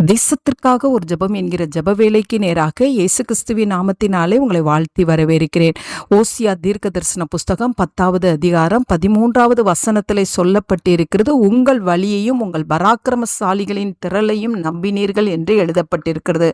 தேசத்திற்காக ஒரு ஜெபம் என்கிற ஜெப வேலைக்கு நேராக இயேசு கிறிஸ்துவின் நாமத்தினாலே உங்களை வாழ்த்தி வரவேற்கிறேன். ஓசியா தீர்க்க தரிசன புஸ்தகம் 10வது அதிகாரம் 13வது வசனத்திலே சொல்லப்பட்டிருக்கிறது, உங்கள் வழியையும் உங்கள் பராக்கிரமசாலிகளின் திரளையும் நம்பினீர்கள் என்று எழுதப்பட்டிருக்கிறது.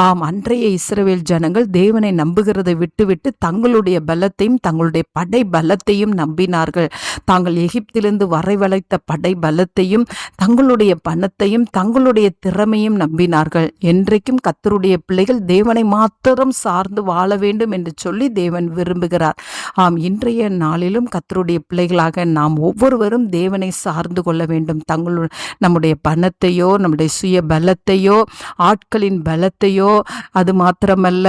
ஆம், அன்றைய இஸ்ரவேல் ஜனங்கள் தேவனை நம்புகிறதை விட்டுவிட்டு தங்களுடைய பலத்தையும் தங்களுடைய படை பலத்தையும் நம்பினார்கள். தாங்கள் எகிப்திலிருந்து வரவழைத்த படை பலத்தையும் தங்களுடைய பணத்தையும் தங்களுடைய திறமையும் நம்பினார்கள். என்றைக்கும் கர்த்தருடைய பிள்ளைகள் தேவனை மாத்திரம் சார்ந்து வாழ வேண்டும் என்று சொல்லி தேவன் விரும்புகிறார். ஆம், இன்றைய நாளிலும் கர்த்தருடைய பிள்ளைகளாக நாம் ஒவ்வொருவரும் தேவனை சார்ந்து கொள்ள வேண்டும். நம்முடைய பணத்தையோ நம்முடைய சுய பலத்தையோ ஆட்களின் பலத்தையோ அது மாத்திரமல்ல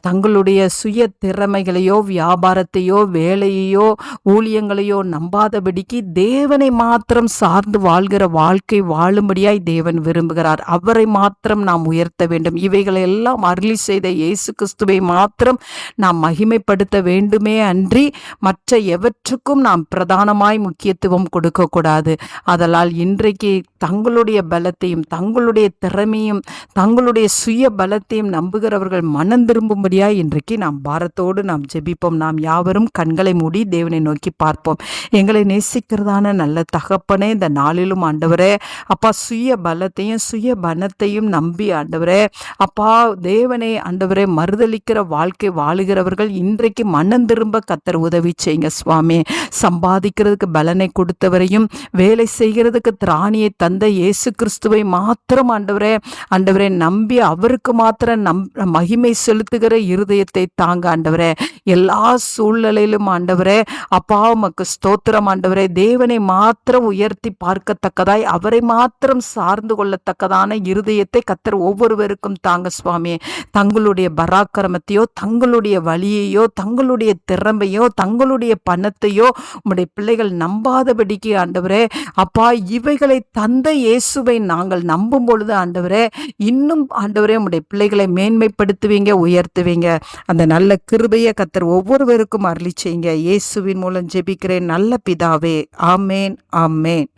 தங்களுடைய சுய திறமைகளையோ வியாபாரத்தையோ வேலையையோ ஊழியங்களையோ நம்பாதபடிக்கு தேவனை மாத்திரம் சார்ந்து வாழ்கிற வாழ்க்கை வாழும்படியாய் தேவன் விரும்புகிறார். அவரை மாத்திரம் நாம் உயர்த்த வேண்டும். இவைகளை எல்லாம் அருளி செய்த இயேசு கிறிஸ்துவை மாத்திரம் நாம் மகிமைப்படுத்த வேண்டுமே அன்றி மற்ற எவற்றுக்கும் நாம் பிரதானமாய் முக்கியத்துவம் கொடுக்க கூடாது. அதனால் இன்றைக்கு தங்களுடைய பலத்தையும் தங்களுடைய திறமையும் தங்களுடைய சுய பலத்தையும் நம்புகிறவர்கள் மனம் திரும்பும்படியாய் இன்றைக்கு நாம் பாரத்தோடு நாம் ஜெபிப்போம். நாம் யாவரும் கண்களை மூடி தேவனை நோக்கி பார்ப்போம். எங்களை நேசிக்கிறதான நல்ல தகப்பனே, இந்த நாளிலும் ஆண்டவரே அப்பா, சுய பலத்தையும் சுய பலத்தையும் நம்பி ஆண்டவரே அப்பா தேவனை ஆண்டவரே மறுதளிக்கிற வாழ்க்கை வாழுகிறவர்கள் இன்றைக்கு மனம் திரும்ப கர்த்தர் உதவி செய்யுங்க சுவாமி. சம்பாதிக்கிறதுக்கு பலனை கொடுத்தவரையும் வேலை செய்கிறதுக்கு திராணியை தந்த இயேசு கிறிஸ்துவை மாத்திரம் ஆண்டவரே நம்பி அவருக்கு மாத்திரம் மகிமை செலுத்துகிற இருதயத்தை தாங்க ஆண்டவரே. எல்லா சூழ்நிலையிலும் ஆண்டவரே அப்பா உமக்கு ஸ்தோத்திரம் ஆண்டவரே. தேவனை மாத்திரம் உயர்த்தி பார்க்கத்தக்கதாய் அவரை மாத்திரம் சார்ந்து கொள்ளத்தக்கதான இருதயத்தை கர்த்தர் ஒவ்வொருவருக்கும் தாங்க சுவாமி. தங்களுடைய பராக்கிரமத்தையோ தங்களுடைய வழியையோ தங்களுடைய திறமையோ தங்களுடைய பணத்தையோ உம்முடைய பிள்ளைகள் நம்பாதபடிக்கு ஆண்டவரே அப்பா இவைகளை தந்த இயேசுவை நாங்கள் நம்பும் பொழுது ஆண்டவரே இன்னும் ஆண்டவரே உம்முடைய பிள்ளைகளை மேன்மைப்படுத்துவீங்க, உயர்த்துவீங்க. அந்த நல்ல கிருபையை கர்த்தர் ஒவ்வொருவருக்கும் அருளி செய்யுங்க. இயேசுவின் மூலம் ஜெபிக்கிறேன் நல்ல பிதாவே. ஆமேன், ஆமேன்.